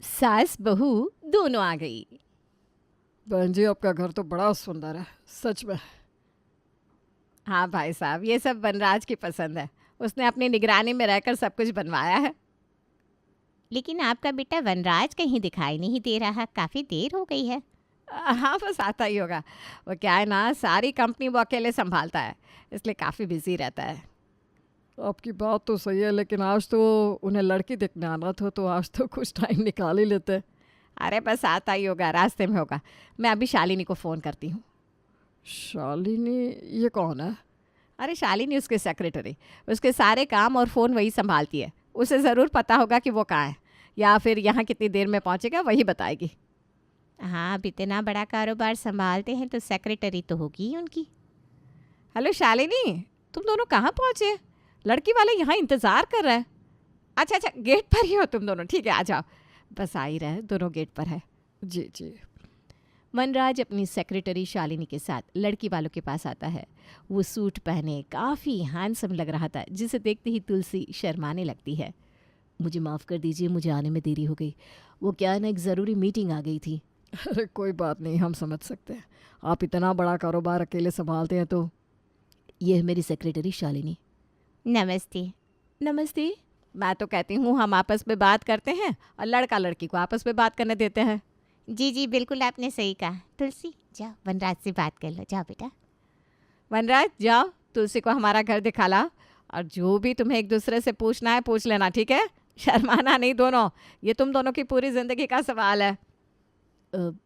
सास बहू दोनों आ गई। बहन जी, आपका घर तो बड़ा सुंदर है, सच में। हाँ भाई साहब, ये सब वनराज की पसंद है। उसने अपनी निगरानी में रहकर सब कुछ बनवाया है। लेकिन आपका बेटा वनराज कहीं दिखाई नहीं दे रहा, काफी देर हो गई है। हाँ, बस आता ही होगा। वो क्या है ना, सारी कंपनी वो अकेले संभालता है, इसलिए काफ़ी बिजी रहता है। आपकी बात तो सही है, लेकिन आज तो उन्हें लड़की देखने आना था, तो आज तो कुछ टाइम निकाल ही लेते। अरे बस आता ही होगा, रास्ते में होगा। मैं अभी शालिनी को फ़ोन करती हूँ। शालिनी? ये कौन है? अरे शालिनी उसके सेक्रेटरी, उसके सारे काम और फ़ोन वही संभालती है। उसे ज़रूर पता होगा कि वो कहाँ है, या फिर यहाँ कितनी देर में पहुँचेगा वही बताएगी। हाँ, अब इतना बड़ा कारोबार संभालते हैं तो सेक्रेटरी तो होगी ही उनकी। हेलो शालिनी, तुम दोनों कहाँ पहुँचे? लड़की वाले यहाँ इंतज़ार कर रहे हैं। अच्छा अच्छा, गेट पर ही हो तुम दोनों? ठीक है, आ जाओ। बस आ ही रहे, दोनों गेट पर है। जी जी। मनराज अपनी सेक्रेटरी शालिनी के साथ लड़की वालों के पास आता है। वो सूट पहने काफ़ी हैंडसम लग रहा था, जिसे देखते ही तुलसी शर्माने लगती है। मुझे माफ़ कर दीजिए, मुझे आने में देरी हो गई। वो क्या है ना, एक ज़रूरी मीटिंग आ गई थी। अरे कोई बात नहीं, हम समझ सकते हैं। आप इतना बड़ा कारोबार अकेले संभालते हैं तो। ये है मेरी सेक्रेटरी शालिनी। नमस्ते। नमस्ते। मैं तो कहती हूँ हम आपस में बात करते हैं और लड़का लड़की को आपस में बात करने देते हैं। जी जी, बिल्कुल आपने सही कहा। तुलसी, जाओ वनराज से बात कर लो, जाओ बेटा। वनराज जाओ, तुलसी को हमारा घर दिखा ला, और जो भी तुम्हें एक दूसरे से पूछना है पूछ लेना, ठीक है? शर्माना नहीं दोनों, ये तुम दोनों की पूरी ज़िंदगी का सवाल है।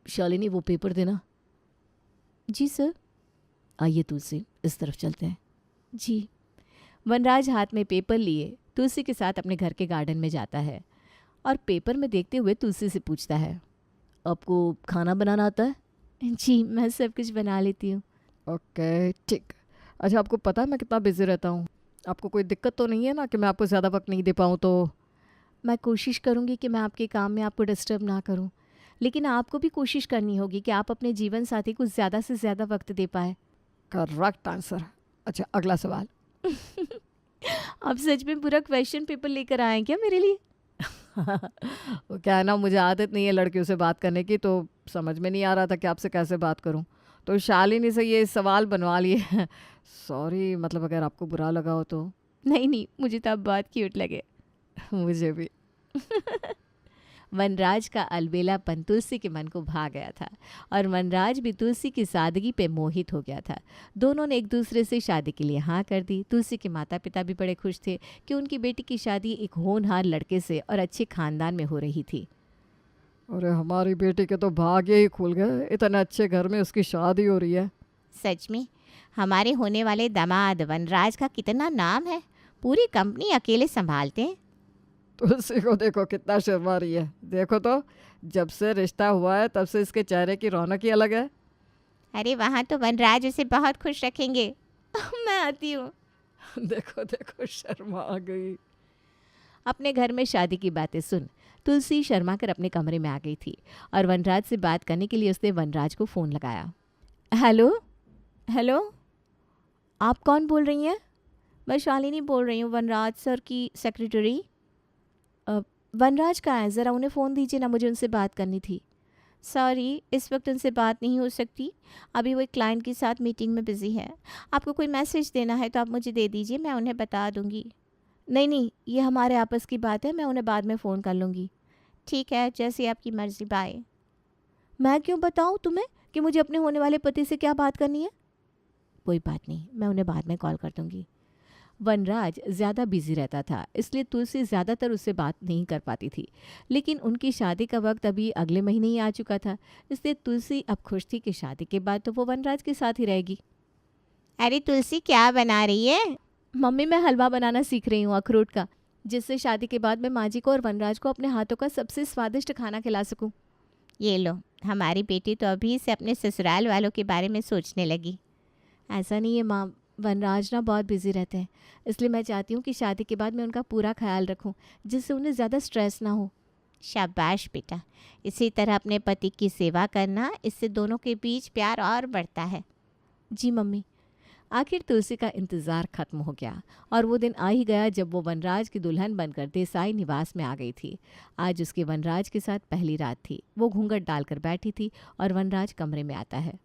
शालिनी, वो पेपर देना। जी सर। आइए तुलसी, इस तरफ चलते हैं। जी। वनराज हाथ में पेपर लिए तुलसी के साथ अपने घर के गार्डन में जाता है और पेपर में देखते हुए तुलसी से पूछता है, आपको खाना बनाना आता है? जी, मैं सब कुछ बना लेती हूँ। ओके ठीक। अच्छा, आपको पता है मैं कितना बिजी रहता हूँ? आपको कोई दिक्कत तो नहीं है ना कि मैं आपको ज़्यादा वक्त नहीं दे पाऊँ तो? मैं कोशिश करूँगी कि मैं आपके काम में आपको डिस्टर्ब ना करूँ, लेकिन आपको भी कोशिश करनी होगी कि आप अपने जीवन साथी को ज़्यादा से ज़्यादा वक्त दे पाए। Correct answer. अच्छा, अगला सवाल। आप सच में पूरा क्वेश्चन पेपर लेकर आए हैं क्या मेरे लिए? वो क्या है ना, मुझे आदत नहीं है लड़कियों से बात करने की, तो समझ में नहीं आ रहा था कि आपसे कैसे बात करूं, तो शालिनी से ये सवाल बनवा लिए। सॉरी, मतलब अगर आपको बुरा लगा हो तो। नहीं नहीं, मुझे तो अब बहुत क्यूट लगे। मुझे भी। वनराज का अलबेलापन तुलसी के मन को भा गया था और वनराज भी तुलसी की सादगी पे मोहित हो गया था। दोनों ने एक दूसरे से शादी के लिए हाँ कर दी। तुलसी के माता पिता भी बड़े खुश थे कि उनकी बेटी की शादी एक होनहार लड़के से और अच्छे खानदान में हो रही थी। अरे हमारी बेटी के तो भाग्य ही खुल गए, इतने अच्छे घर में उसकी शादी हो रही है। सच में हमारे होने वाले दामाद वनराज का कितना नाम है, पूरी कंपनी अकेले संभालते हैं। तुलसी को देखो कितना शर्मा रही है, देखो तो। जब से रिश्ता हुआ है तब से इसके चेहरे की रौनक ही अलग है। अरे वहाँ तो वनराज उसे बहुत खुश रखेंगे। मैं आती हूँ। देखो देखो, शर्मा आ गई। अपने घर में शादी की बातें सुन तुलसी शर्मा कर अपने कमरे में आ गई थी और वनराज से बात करने के लिए उसने वनराज को फ़ोन लगाया। हेलो हेलो, आप कौन बोल रही हैं? मैं शालिनी बोल रही हूँ, वनराज सर की सेक्रेटरी। वनराज कहाँ है? ज़रा उन्हें फ़ोन दीजिए ना, मुझे उनसे बात करनी थी। सॉरी, इस वक्त उनसे बात नहीं हो सकती, अभी वो एक क्लाइंट के साथ मीटिंग में बिज़ी है। आपको कोई मैसेज देना है तो आप मुझे दे दीजिए, मैं उन्हें बता दूँगी। नहीं नहीं, ये हमारे आपस की बात है, मैं उन्हें बाद में फ़ोन कर लूँगी। ठीक है, जैसी आपकी मर्ज़ी, बाय। मैं क्यों बताऊँ तुम्हें कि मुझे अपने होने वाले पति से क्या बात करनी है? कोई बात नहीं, मैं उन्हें बाद में कॉल कर दूँगी। वनराज ज़्यादा बिजी रहता था, इसलिए तुलसी ज़्यादातर उससे बात नहीं कर पाती थी, लेकिन उनकी शादी का वक्त अभी अगले महीने ही आ चुका था, इसलिए तुलसी अब खुश थी कि शादी के बाद तो वो वनराज के साथ ही रहेगी। अरे तुलसी, क्या बना रही है? मम्मी, मैं हलवा बनाना सीख रही हूँ अखरोट का, जिससे शादी के बाद मैं माँ जी को और वनराज को अपने हाथों का सबसे स्वादिष्ट खाना खिला सकूँ। ये लो, हमारी बेटी तो अभी से अपने ससुराल वालों के बारे में सोचने लगी। ऐसा नहीं है माँ, वनराज ना बहुत बिजी रहते हैं, इसलिए मैं चाहती हूँ कि शादी के बाद मैं उनका पूरा ख्याल रखूँ, जिससे उन्हें ज़्यादा स्ट्रेस ना हो। शाबाश बेटा, इसी तरह अपने पति की सेवा करना, इससे दोनों के बीच प्यार और बढ़ता है। जी मम्मी। आखिर तुलसी का इंतज़ार खत्म हो गया और वो दिन आ ही गया जब वो वनराज की दुल्हन बनकर देसाई निवास में आ गई थी। आज उसके वनराज के साथ पहली रात थी। वो घूंघट डालकर बैठी थी और वनराज कमरे में आता है।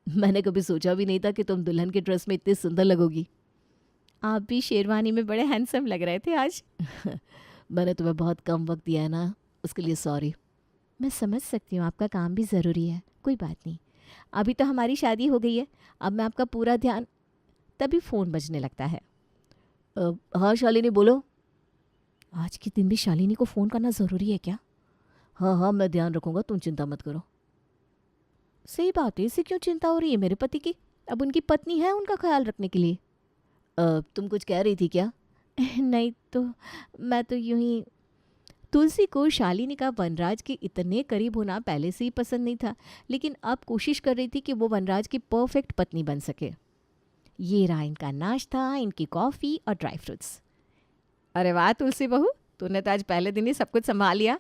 मैंने कभी सोचा भी नहीं था कि तुम दुल्हन के ड्रेस में इतनी सुंदर लगोगी। आप भी शेरवानी में बड़े हैंडसम लग रहे थे आज। मैंने तुम्हें बहुत कम वक्त दिया है ना, उसके लिए सॉरी। मैं समझ सकती हूँ, आपका काम भी ज़रूरी है, कोई बात नहीं। अभी तो हमारी शादी हो गई है, अब मैं आपका पूरा ध्यान। तभी फ़ोन बजने लगता है। हाँ शालिनी बोलो। आज के दिन भी शालिनी को फ़ोन करना ज़रूरी है क्या? हाँ हाँ, मैं ध्यान रखूँगा, तुम चिंता मत करो। सही बात है, इसे क्यों चिंता हो रही है मेरे पति की? अब उनकी पत्नी है उनका ख्याल रखने के लिए। तुम कुछ कह रही थी क्या? नहीं तो मैं तो यूं ही। तुलसी को शालिनी का वनराज के इतने करीब होना पहले से ही पसंद नहीं था, लेकिन अब कोशिश कर रही थी कि वो वनराज की परफेक्ट पत्नी बन सके। ये रहा इनका नाश्ता, इनकी कॉफ़ी और ड्राई फ्रूट्स। अरे वाह तुलसी बहू, तूने तो आज पहले दिन ही सब कुछ संभाल लिया।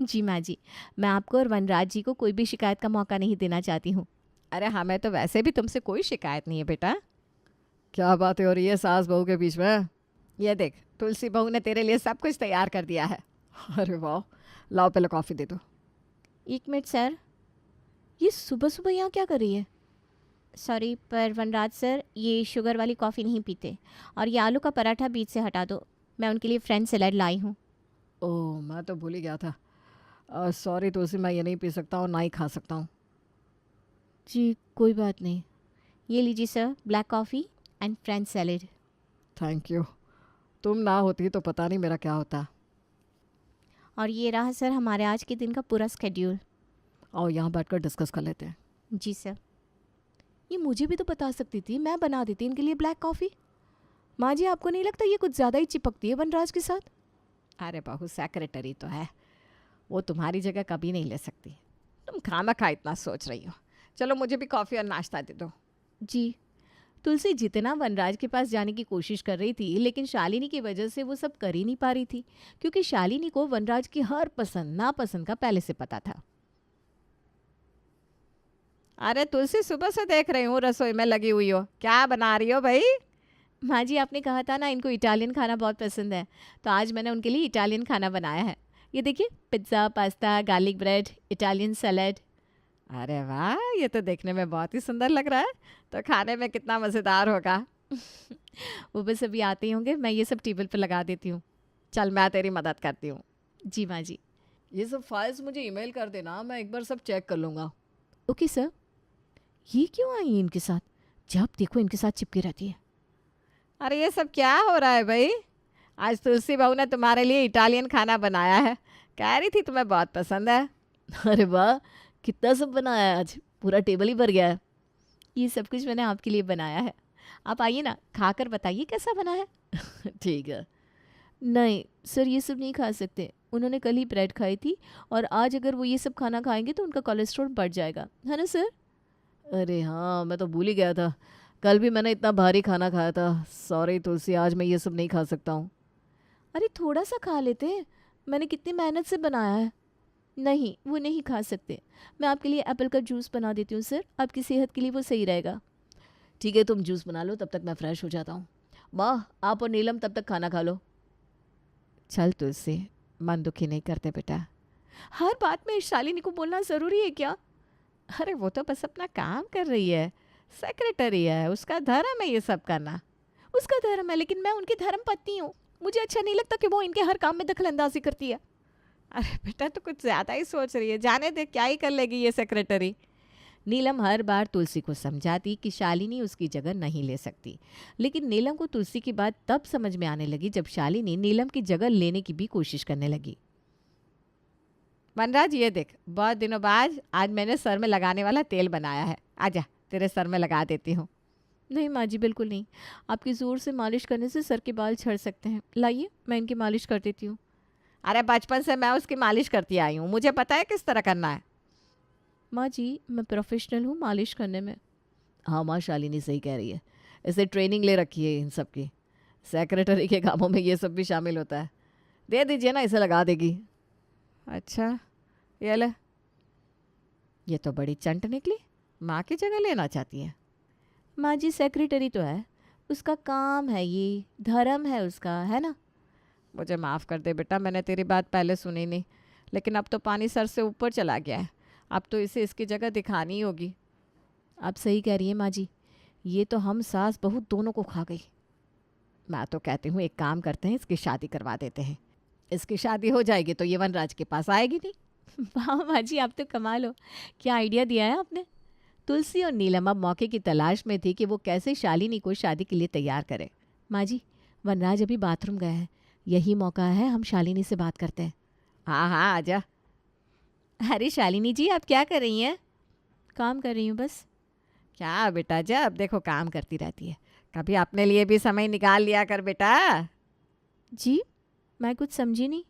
जी माँ जी, मैं आपको और वनराज जी को कोई भी शिकायत का मौका नहीं देना चाहती हूँ। अरे हमें तो वैसे भी तुमसे कोई शिकायत नहीं है बेटा। क्या बातें हो रही है सास बहू के बीच में? ये देख, तुलसी बहू ने तेरे लिए सब कुछ तैयार कर दिया है। अरे वाह, लाओ पहले कॉफ़ी दे दो। एक मिनट सर, ये सुबह सुबह यहाँ क्या कर रही है? सॉरी पर वनराज सर, ये शुगर वाली कॉफ़ी नहीं पीते, और ये आलू का पराठा बीच से हटा दो, मैं उनके लिए फ्रेंच सैलेड लाई हूँ। ओह, मैं तो भूल ही गया था। सॉरी तुलसी, मैं ये नहीं पी सकता हूँ, ना ही खा सकता हूँ। जी कोई बात नहीं, ये लीजिए sir, black coffee and French salad. Thank you. तुम ना होती तो पता नहीं मेरा क्या होता। और ये रहा सर हमारे आज के दिन का पूरा स्केड्यूल। आओ यहाँ बैठकर डिस्कस कर लेते हैं। जी सर। ये मुझे भी तो बता सकती थी, मैं बना देती इनके लिए ब्लैक कॉफ़ी। माँ जी, आपको नहीं लगता ये कुछ ज़्यादा ही चिपकती है वनराज के साथ? अरे बहू, सेक्रेटरी तो है, वो तुम्हारी जगह कभी नहीं ले सकती। तुम खाना खा इतना सोच रही हो। चलो मुझे भी कॉफ़ी और नाश्ता दे दो। जी। तुलसी जितना वनराज के पास जाने की कोशिश कर रही थी, लेकिन शालिनी की वजह से वो सब कर ही नहीं पा रही थी, क्योंकि शालिनी को वनराज की हर पसंद नापसंद का पहले से पता था। अरे तुलसी, सुबह से देख रही हूँ रसोई में लगी हुई हो, क्या बना रही हो भाई? माँ जी, आपने कहा था ना इनको इटालियन खाना बहुत पसंद है, तो आज मैंने उनके लिए इटालियन खाना बनाया है। ये देखिए, pizza, pasta, garlic bread, Italian salad. अरे वाह, ये तो देखने में बहुत ही सुंदर लग रहा है, तो खाने में कितना मज़ेदार होगा। वो बस अभी आते ही होंगे, मैं ये सब टेबल पर लगा देती हूँ। चल मैं तेरी मदद करती हूँ। जी माँ जी। ये सब फाइल्स मुझे ईमेल कर देना, मैं एक बार सब चेक कर लूँगा। Okay sir. ये क्यों आई इनके साथ? जब देखो इनके साथ चिपकी रहती है। अरे ये सब क्या हो रहा है भाई? आज तुलसी बहू ने तुम्हारे लिए इटालियन खाना बनाया है, कह रही थी तुम्हें बहुत पसंद है। अरे वाह, कितना सब बनाया है आज, पूरा टेबल ही भर गया है। ये सब कुछ मैंने आपके लिए बनाया है, आप आइए ना, खाकर बताइए कैसा बना है। ठीक है। नहीं सर, ये सब नहीं खा सकते, उन्होंने कल ही ब्रेड खाई थी, और आज अगर वो ये सब खाना खाएंगे तो उनका कोलेस्ट्रॉल बढ़ जाएगा, है ना सर? अरे हाँ, मैं तो भूल ही गया था, कल भी मैंने इतना भारी खाना खाया था। सॉरी तुलसी, आज मैं ये सब नहीं खा सकता हूँ। अरे थोड़ा सा खा लेते हैं, मैंने कितनी मेहनत से बनाया है। नहीं, वो नहीं खा सकते। मैं आपके लिए एप्पल का जूस बना देती हूँ सर, आपकी सेहत के लिए वो सही रहेगा। ठीक है, तुम जूस बना लो, तब तक मैं फ्रेश हो जाता हूँ। माँ, आप और नीलम तब तक खाना खा लो। चल तुलसी, मन दुखी नहीं करते बेटा। हर बात में शालिनी को बोलना ज़रूरी है क्या? अरे वो तो बस अपना काम कर रही है, सेक्रेटरी है, उसका धर्म है ये सब करना। उसका धर्म है, लेकिन मैं उनकी धर्म पत्नी हूँ, मुझे अच्छा नहीं लगता कि वो इनके हर काम में दखल अंदाजी करती है। अरे बेटा, तो कुछ ज़्यादा ही सोच रही है, जाने दे, क्या ही कर लेगी ये सेक्रेटरी। नीलम हर बार तुलसी को समझाती कि शालिनी उसकी जगह नहीं ले सकती, लेकिन नीलम को तुलसी की बात तब समझ में आने लगी जब शालिनी नीलम की जगह लेने की भी कोशिश करने लगी। वनराज, ये देख, बहुत दिनों बाद आज मैंने सर में लगाने वाला तेल बनाया है, आजा तेरे सर में लगा देती हूँ। नहीं माँ जी, बिल्कुल नहीं, आपकी ज़ोर से मालिश करने से सर के बाल झड़ सकते हैं, लाइए मैं इनकी मालिश कर देती हूँ। अरे बचपन से मैं उसकी मालिश करती आई हूँ, मुझे पता है किस तरह करना है। माँ जी, मैं प्रोफेशनल हूँ मालिश करने में। हाँ माँ, शालिनी सही कह रही है, इसे ट्रेनिंग ले रखी है इन सब की, सेक्रेटरी के कामों में ये सब भी शामिल होता है। दे दीजिए ना, इसे लगा देगी। अच्छा, ये ले। ये तो बड़ी चंट निकली, माँ की जगह लेना चाहती है। माँ जी सेक्रेटरी तो है, उसका काम है, ये धर्म है उसका, है ना। मुझे माफ़ कर दे बेटा, मैंने तेरी बात पहले सुनी नहीं, लेकिन अब तो पानी सर से ऊपर चला गया है। अब तो इसे इसकी जगह दिखानी ही होगी। आप सही कह रही हैं माँ जी, ये तो हम सास बहू दोनों को खा गई। मैं तो कहती हूँ एक काम करते हैं, इसकी शादी करवा देते हैं। इसकी शादी हो जाएगी तो ये वनराज के पास आएगी नहीं। वाह माँ जी, आप तो कमाल हो, क्या आइडिया दिया है आपने। तुलसी और नीलम अब मौके की तलाश में थी कि वो कैसे शालिनी को शादी के लिए तैयार करे। माँ जी, वनराज अभी बाथरूम गया है, यही मौका है, हम शालिनी से बात करते हैं। हाँ हाँ आजा। अरे शालिनी जी, आप क्या कर रही हैं। काम कर रही हूँ बस। क्या बेटा, जब देखो काम करती रहती है, कभी अपने लिए भी समय निकाल लिया कर बेटा। जी, मैं कुछ समझी नहीं।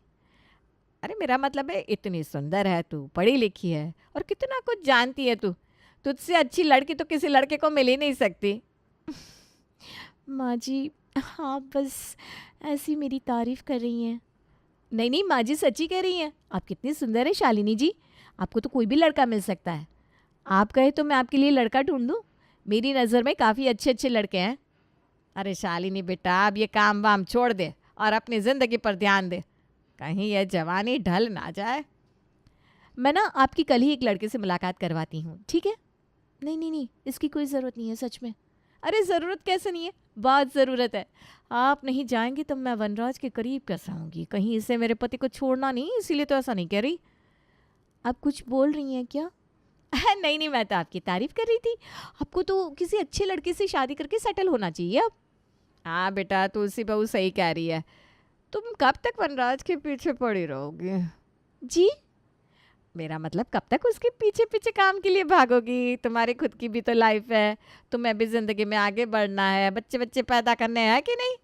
अरे मेरा मतलब है, इतनी सुंदर है तू, पढ़ी लिखी है और कितना कुछ जानती है तू। तुझसे अच्छी लड़की तो किसी लड़के को मिल ही नहीं सकती। माँ जी, आप बस ऐसी मेरी तारीफ कर रही हैं। नहीं नहीं माँ जी, सच्ची कह रही हैं, आप कितनी सुंदर है शालिनी जी, आपको तो कोई भी लड़का मिल सकता है। आप कहे तो मैं आपके लिए लड़का ढूंढ दूँ, मेरी नज़र में काफ़ी अच्छे अच्छे लड़के हैं। अरे शालिनी बेटा, अब ये काम वाम छोड़ दे और अपनी ज़िंदगी पर ध्यान दे, कहीं यह जवानी ढल ना जाए। मैं ना आपकी कल ही एक लड़के से मुलाकात करवाती हूँ, ठीक है। नहीं नहीं नहीं, इसकी कोई ज़रूरत नहीं है सच में। अरे ज़रूरत कैसे नहीं है, बहुत ज़रूरत है। आप नहीं जाएंगी तो मैं वनराज के करीब कैसे आऊँगी, कहीं इसे मेरे पति को छोड़ना नहीं, इसीलिए तो ऐसा नहीं कह रही। आप कुछ बोल रही हैं क्या। नहीं नहीं, मैं तो आपकी तारीफ कर रही थी, आपको तो किसी अच्छे लड़के से शादी करके सेटल होना चाहिए अब। हाँ बेटा, तुलसी बहू सही कह रही है। तुम कब तक वनराज के पीछे पड़ी रहोगी। जी, मेरा मतलब कब तक उसके पीछे पीछे काम के लिए भागोगी। तुम्हारी खुद की भी तो लाइफ है, तुम्हें भी ज़िंदगी में आगे बढ़ना है, बच्चे बच्चे पैदा करने हैं कि नहीं।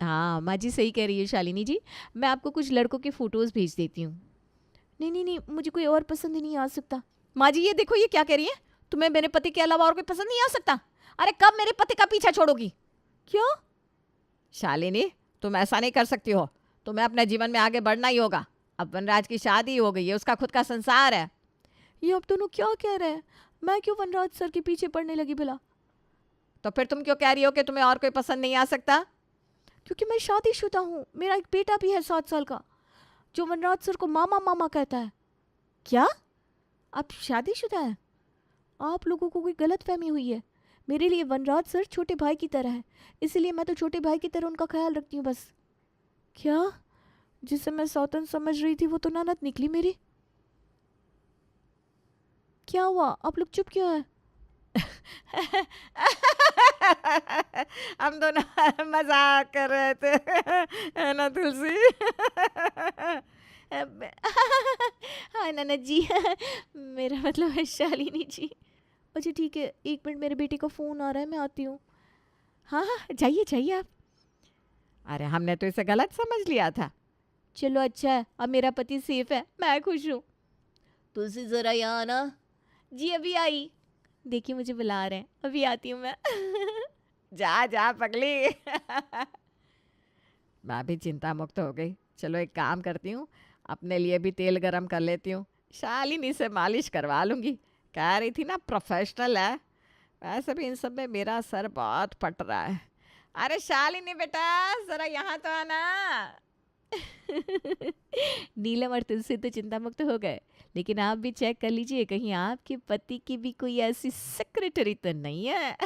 हाँ माँ जी सही कह रही है शालिनी जी, मैं आपको कुछ लड़कों के फ़ोटोज़ भेज देती हूँ। नहीं नहीं नहीं, मुझे कोई और पसंद ही नहीं आ सकता। माँ जी ये देखो, ये क्या कह रही है, तुम्हें मेरे पति के अलावा और कोई पसंद नहीं आ सकता। अरे कब मेरे पति का पीछा छोड़ोगी। क्यों। शालिनी, तुम ऐसा नहीं कर सकती हो, तुम्हें अपने जीवन में आगे बढ़ना ही होगा। अब वनराज की शादी हो गई है, उसका खुद का संसार है। ये अब दोनों क्या कह रहे हैं, मैं क्यों वनराज सर के पीछे पड़ने लगी भला। तो फिर तुम क्यों कह रही हो कि तुम्हें और कोई पसंद नहीं आ सकता। क्योंकि मैं शादीशुदा हूँ, मेरा एक बेटा भी है 7 साल का, जो वनराज सर को मामा मामा कहता है। क्या, आप शादीशुदा हैं। आप लोगों को कोई गलत फहमी हुई है, मेरे लिए वनराज सर छोटे भाई की तरह है, इसलिए मैं तो छोटे भाई की तरह उनका ख्याल रखती हूँ बस। क्या, जिसे मैं सौतन समझ रही थी वो तो ननद निकली मेरी। क्या हुआ, आप लोग चुप क्यों हैं। हम दोनों मजाक कर रहे थे, है ना तुलसी। हाँ ननद जी, मेरा मतलब है शालिनी जी। अच्छा ठीक है, 1 मिनट, मेरे बेटे का फ़ोन आ रहा है, मैं आती हूँ। हाँ हाँ, जाइए जाइए आप। अरे हमने तो इसे गलत समझ लिया था। चलो अच्छा है, अब मेरा पति सेफ है, मैं खुश हूँ। तुलसी ज़रा यहाँ आना। जी अभी आई, देखिए मुझे बुला रहे हैं, अभी आती हूँ मैं। जा जा पगली। मैं भी चिंता मुक्त हो गई। चलो एक काम करती हूँ, अपने लिए भी तेल गरम कर लेती हूँ, शालिनी से मालिश करवा लूँगी। कह रही थी ना प्रोफेशनल है। वैसे भी इन सब में मेरा सर बहुत फट रहा है। अरे शालिनी बेटा, ज़रा यहाँ तो आना। नीलम और तुलसी तो चिंता मुक्त हो गए, लेकिन आप भी चेक कर लीजिए कहीं आपके पति की भी कोई ऐसी सेक्रेटरी तो नहीं है।